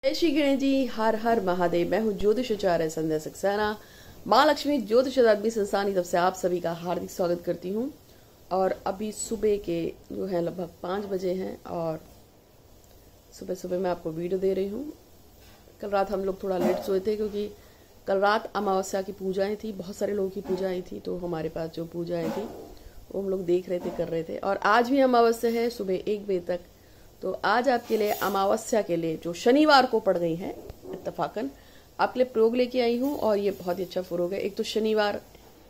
जय श्री गणेश जी। हर हर महादेव। मैं हूँ ज्योतिषाचार्य संध्या सक्सेना। माँ लक्ष्मी ज्योतिष अकादमी संस्थान की तरफ से आप सभी का हार्दिक स्वागत करती हूँ। और अभी सुबह के जो है लगभग 5 बजे हैं और सुबह सुबह मैं आपको वीडियो दे रही हूँ। कल रात हम लोग थोड़ा लेट सोए थे क्योंकि कल रात अमावस्या की पूजाएं थी, बहुत सारे लोगों की पूजाएं थी, तो हमारे पास जो पूजाएं थी वो हम लोग देख रहे थे, कर रहे थे। और आज भी अमावस्या है सुबह 1 बजे तक। तो आज आपके लिए अमावस्या के लिए जो शनिवार को पड़ गई है इत्तफाकन आपके लिए प्रयोग लेके आई हूँ और ये बहुत ही अच्छा प्रयोग है। एक तो शनिवार,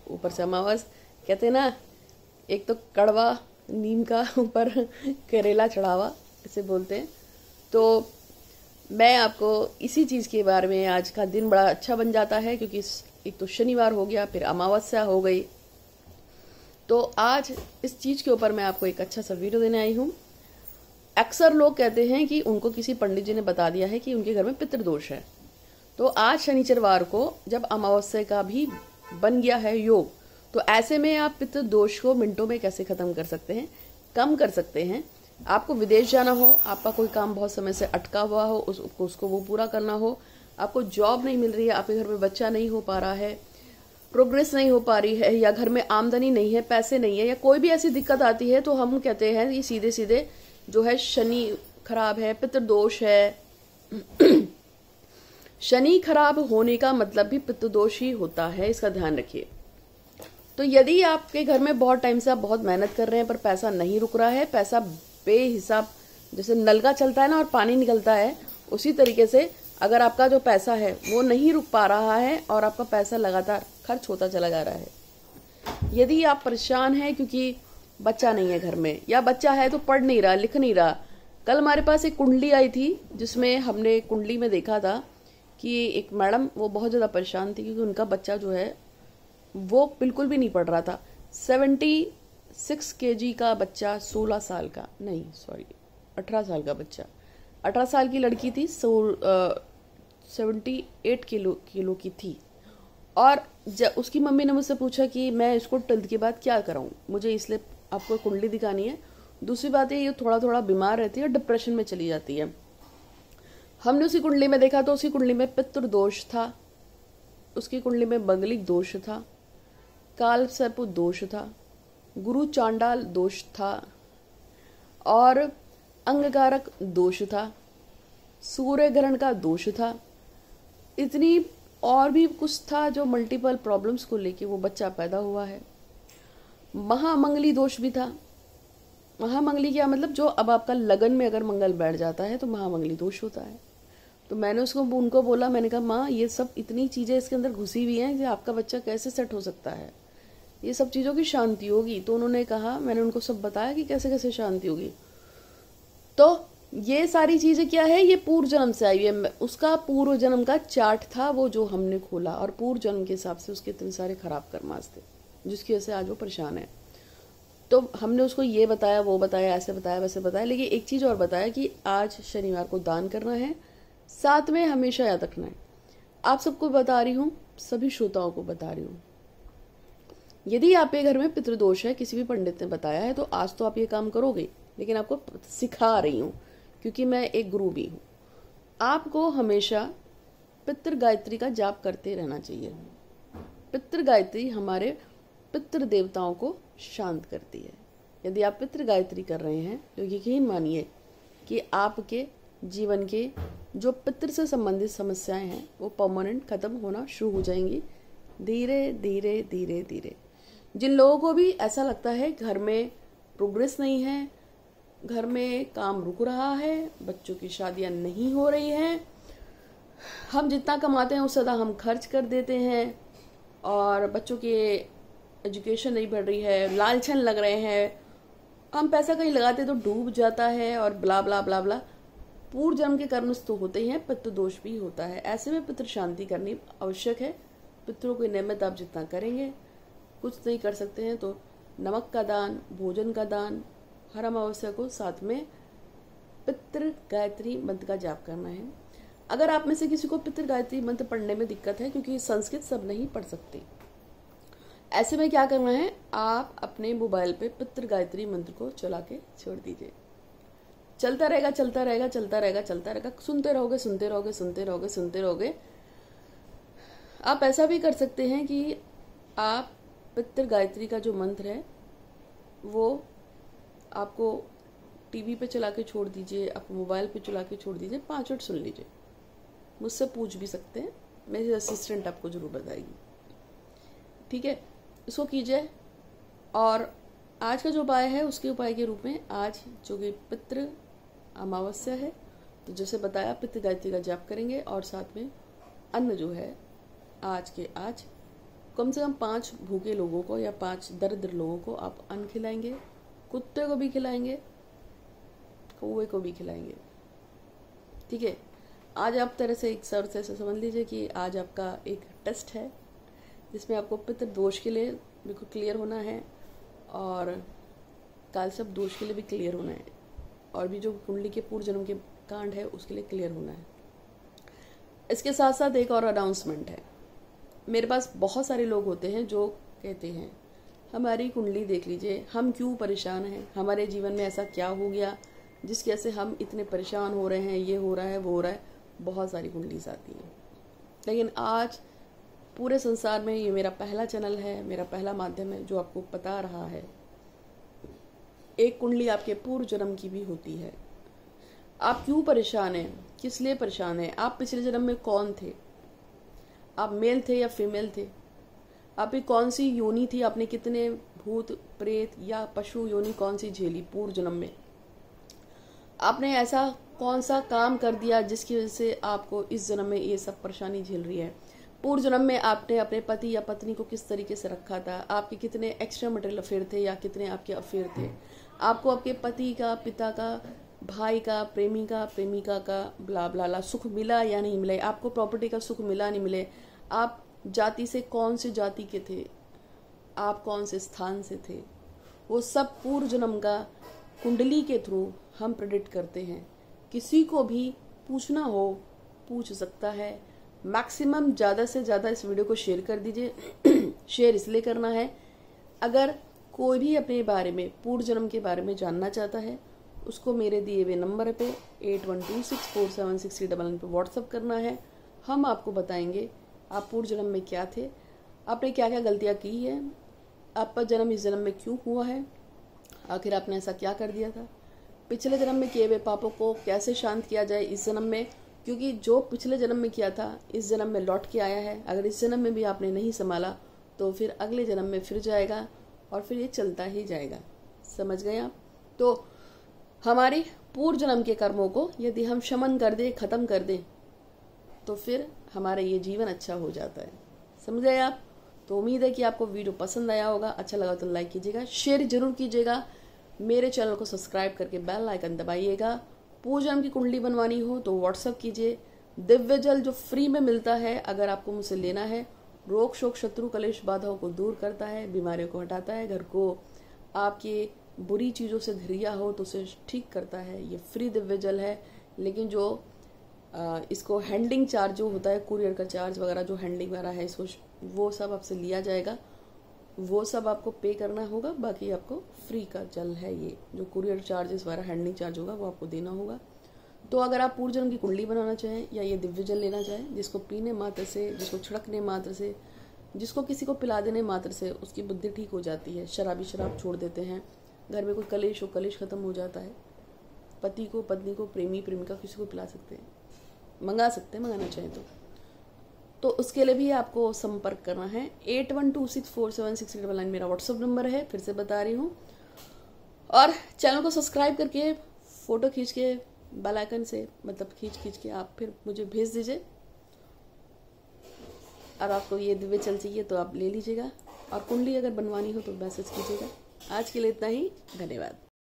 ऊपर से अमावस, कहते हैं ना, एक तो कड़वा नीम का ऊपर करेला चढ़ावा, इसे बोलते हैं। तो मैं आपको इसी चीज़ के बारे में, आज का दिन बड़ा अच्छा बन जाता है क्योंकि एक तो शनिवार हो गया, फिर अमावस्या हो गई। तो आज इस चीज़ के ऊपर मैं आपको एक अच्छा सा वीडियो देने आई हूँ। अक्सर लोग कहते हैं कि उनको किसी पंडित जी ने बता दिया है कि उनके घर में पितृदोष है। तो आज शनिचरवार को जब अमावस्या का भी बन गया है योग, तो ऐसे में आप पितृदोष को मिनटों में कैसे खत्म कर सकते हैं, कम कर सकते हैं। आपको विदेश जाना हो, आपका कोई काम बहुत समय से अटका हुआ हो, उसको वो पूरा करना हो, आपको जॉब नहीं मिल रही है, आपके घर में बच्चा नहीं हो पा रहा है, प्रोग्रेस नहीं हो पा रही है, या घर में आमदनी नहीं है, पैसे नहीं है, या कोई भी ऐसी दिक्कत आती है, तो हम कहते हैं ये सीधे सीधे जो है शनि खराब है, पितृदोष है। शनि खराब होने का मतलब भी पितृदोष ही होता है, इसका ध्यान रखिए। तो यदि आपके घर में बहुत टाइम से आप बहुत मेहनत कर रहे हैं पर पैसा नहीं रुक रहा है, पैसा बेहिसाब, जैसे नल का चलता है ना और पानी निकलता है, उसी तरीके से अगर आपका जो पैसा है वो नहीं रुक पा रहा है और आपका पैसा लगातार खर्च होता चला जा रहा है, यदि आप परेशान हैं क्योंकि बच्चा नहीं है घर में, या बच्चा है तो पढ़ नहीं रहा, लिख नहीं रहा। कल हमारे पास एक कुंडली आई थी जिसमें हमने कुंडली में देखा था कि एक मैडम वो बहुत ज़्यादा परेशान थी क्योंकि उनका बच्चा जो है वो बिल्कुल भी नहीं पढ़ रहा था। 76 kg का बच्चा, 16 साल का नहीं, सॉरी 18 साल का बच्चा, 18 साल की लड़की थी, 78 किलो की थी। और उसकी मम्मी ने मुझसे पूछा कि मैं इसको 12th के बाद क्या कराऊं, मुझे इसलिए आपको कुंडली दिखानी है। दूसरी बात है ये थोड़ा थोड़ा बीमार रहती है और डिप्रेशन में चली जाती है। हमने उसी कुंडली में देखा तो उसी कुंडली में पितृदोष था, उसकी कुंडली में मंगलिक दोष था, काल सर्प दोष था, गुरु चांडाल दोष था, और अंगकारक दोष था, सूर्य ग्रहण का दोष था, इतनी और भी कुछ था जो मल्टीपल प्रॉब्लम्स को लेके वो बच्चा पैदा हुआ है। महामंगली दोष भी था। महामंगली क्या मतलब, जो अब आपका लगन में अगर मंगल बैठ जाता है तो महामंगली दोष होता है। तो मैंने उनको बोला, मैंने कहा माँ ये सब इतनी चीज़ें इसके अंदर घुसी हुई हैं कि आपका बच्चा कैसे सेट हो सकता है, ये सब चीज़ों की शांति होगी। तो उन्होंने कहा, मैंने उनको सब बताया कि कैसे कैसे शांति होगी। तो ये सारी चीज़ें क्या है, ये पूर्व जन्म से आई है। उसका पूर्व जन्म का चार्ट था वो जो हमने खोला, और पूर्व जन्म के हिसाब से उसके इतने सारे खराब कर्मास थे जिसकी वजह से आज वो परेशान है। तो हमने उसको ये बताया, वो बताया, ऐसे बताया, वैसे बताया, लेकिन एक चीज़ और बताया कि आज शनिवार को दान करना है, साथ में हमेशा याद रखना है। आप सबको बता रही हूँ, सभी श्रोताओं को बता रही हूँ, यदि आपके घर में पितृदोष है, किसी भी पंडित ने बताया है, तो आज तो आप ये काम करोगे, लेकिन आपको सिखा रही हूँ क्योंकि मैं एक गुरु भी हूँ। आपको हमेशा पितृ गायत्री का जाप करते रहना चाहिए। पितृ गायत्री हमारे पितृ देवताओं को शांत करती है। यदि आप पितृ गायत्री कर रहे हैं तो यकीन मानिए कि आपके जीवन के जो पितृ से संबंधित समस्याएं हैं वो परमानेंट खत्म होना शुरू हो जाएंगी, धीरे धीरे धीरे धीरे। जिन लोगों को भी ऐसा लगता है घर में प्रोग्रेस नहीं है, घर में काम रुक रहा है, बच्चों की शादियां नहीं हो रही हैं, हम जितना कमाते हैं उससे ज़्यादा हम खर्च कर देते हैं, और बच्चों की एजुकेशन नहीं बढ़ रही है, लालछन लग रहे हैं, हम पैसा कहीं लगाते तो डूब जाता है, और ब्ला ब्ला ब्ला ब्ला। पूर्व जन्म के कर्म तो होते ही हैं, पितृदोष भी होता है। ऐसे में पितृ शांति करनी आवश्यक है। पितरों की नियमित आप जितना करेंगे, कुछ नहीं कर सकते हैं तो नमक का दान, भोजन का दान, हर अमावस्या को साथ में पितृ गायत्री मंत्र का जाप करना है। अगर आप में से किसी को पितृ गायत्री मंत्र पढ़ने में दिक्कत है, क्योंकि संस्कृत सब नहीं पढ़ सकते, ऐसे में क्या करना है, आप अपने मोबाइल पे पितृ गायत्री मंत्र को चला के छोड़ दीजिए। चलता रहेगा चलता रहेगा चलता रहेगा चलता रहेगा, सुनते रहोगे सुनते रहोगे सुनते रहोगे सुनते रहोगे। आप ऐसा भी कर सकते हैं कि आप पितृ गायत्री का जो मंत्र है वो आपको टीवी पे चला के छोड़ दीजिए, आप मोबाइल पे चला के छोड़ दीजिए, 5 मिनट सुन लीजिए। मुझसे पूछ भी सकते हैं, मेरी असिस्टेंट आपको जरूर बताएगी। ठीक है, इसको कीजिए। और आज का जो उपाय है उसके उपाय के रूप में आज जो कि पितृ अमावस्या है, तो जैसे बताया पितृ गायत्री का जाप करेंगे और साथ में अन्न जो है आज के आज कम से कम 5 भूखे लोगों को या 5 दरिद्र लोगों को आप अन्न खिलाएंगे। कुत्ते को भी खिलाएंगे, कौवे को भी खिलाएंगे। ठीक है, आज आप तरह से एक सर्व से समझ लीजिए कि आज आपका एक टेस्ट है जिसमें आपको पितृ दोष के लिए बिल्कुल क्लियर होना है और कालसर्प दोष के लिए भी क्लियर होना है और भी जो कुंडली के पूर्व जन्म के कांड है उसके लिए क्लियर होना है। इसके साथ साथ एक और अनाउंसमेंट है। मेरे पास बहुत सारे लोग होते हैं जो कहते हैं हमारी कुंडली देख लीजिए, हम क्यों परेशान हैं, हमारे जीवन में ऐसा क्या हो गया जिसकी वजह से हम इतने परेशान हो रहे हैं, ये हो रहा है वो हो रहा है। बहुत सारी कुंडलीज आती हैं, लेकिन आज पूरे संसार में ये मेरा पहला चैनल है, मेरा पहला माध्यम है जो आपको बता रहा है एक कुंडली आपके पूर्व जन्म की भी होती है। आप क्यों परेशान हैं, किस लिए परेशान हैं, आप पिछले जन्म में कौन थे, आप मेल थे या फीमेल थे, आपकी कौन सी योनि थी, आपने कितने भूत प्रेत या पशु योनि कौन सी झेली पूर्व जन्म में, आपने ऐसा कौन सा काम कर दिया जिसकी वजह से आपको इस जन्म में ये सब परेशानी झेल रही है। पूर्व जन्म में आपने अपने पति या पत्नी को किस तरीके से रखा था, आपके कितने एक्स्ट्रा मटेरियल अफेयर थे या कितने आपके अफेयर थे, आपको आपके पति का, पिता का, भाई का, प्रेमी का, प्रेमिका का ब्ला ब्ला सुख मिला या नहीं मिले, आपको प्रॉपर्टी का सुख मिला नहीं मिले, आप जाति से कौन से जाति के थे, आप कौन से स्थान से थे, वो सब पूर्व जन्म का कुंडली के थ्रू हम प्रेडिक्ट करते हैं। किसी को भी पूछना हो पूछ सकता है। मैक्सिमम ज़्यादा से ज़्यादा इस वीडियो को शेयर कर दीजिए। शेयर इसलिए करना है अगर कोई भी अपने बारे में पूर्व जन्म के बारे में जानना चाहता है उसको मेरे दिए हुए नंबर पे 8126476399 पे व्हाट्सअप करना है। हम आपको बताएंगे आप पूर्व जन्म में क्या थे, आपने क्या क्या गलतियाँ की है, आपका जन्म इस जन्म में क्यों हुआ है, आखिर आपने ऐसा क्या कर दिया था, पिछले जन्म में किए हुए पापों को कैसे शांत किया जाए इस जन्म में, क्योंकि जो पिछले जन्म में किया था इस जन्म में लौट के आया है। अगर इस जन्म में भी आपने नहीं संभाला तो फिर अगले जन्म में फिर जाएगा और फिर ये चलता ही जाएगा। समझ गए आप? तो हमारे पूर्व जन्म के कर्मों को यदि हम शमन कर दें, खत्म कर दें, तो फिर हमारा ये जीवन अच्छा हो जाता है। समझ गए आप? तो उम्मीद है कि आपको वीडियो पसंद आया होगा। अच्छा लगा तो लाइक कीजिएगा, शेयर जरूर कीजिएगा, मेरे चैनल को सब्सक्राइब करके बेल आइकन दबाइएगा। पूर्व जन्म की कुंडली बनवानी हो तो व्हाट्सअप कीजिए। दिव्य जल जो फ्री में मिलता है अगर आपको मुझसे लेना है, रोग शोक शत्रु कलेश बाधाओं को दूर करता है, बीमारियों को हटाता है, घर को आपके बुरी चीज़ों से घिरिया हो तो उसे ठीक करता है। ये फ्री दिव्य जल है, लेकिन जो इसको हैंडलिंग चार्ज जो होता है, कुरियर का चार्ज वगैरह जो हैंडलिंग वगैरह है, इसको वो सब आपसे लिया जाएगा, वो सब आपको पे करना होगा। बाकी आपको फ्री का जल है ये, जो कुरियर चार्जेस वगैरह हैंडलिंग चार्ज होगा वो आपको देना होगा। तो अगर आप पूर्व जन्म की कुंडली बनाना चाहें या ये दिव्य जल लेना चाहें, जिसको पीने मात्र से, जिसको छिड़कने मात्र से, जिसको किसी को पिला देने मात्र से उसकी बुद्धि ठीक हो जाती है, शराबी शराब छोड़ देते हैं, घर में कोई कलेश हो कलेश खत्म हो जाता है, पति को, पत्नी को, प्रेमी प्रेमिका किसी को पिला सकते हैं, मंगा सकते हैं मंगाना चाहें तो उसके लिए भी आपको संपर्क करना है। 8126476399 मेरा व्हाट्सअप नंबर है, फिर से बता रही हूँ। और चैनल को सब्सक्राइब करके फोटो खींच के बेल आइकन से मतलब खींच के आप फिर मुझे भेज दीजिए। और आपको ये दिव्य जल चाहिए तो आप ले लीजिएगा, और कुंडली अगर बनवानी हो तो मैसेज कीजिएगा। आज के लिए इतना ही, धन्यवाद।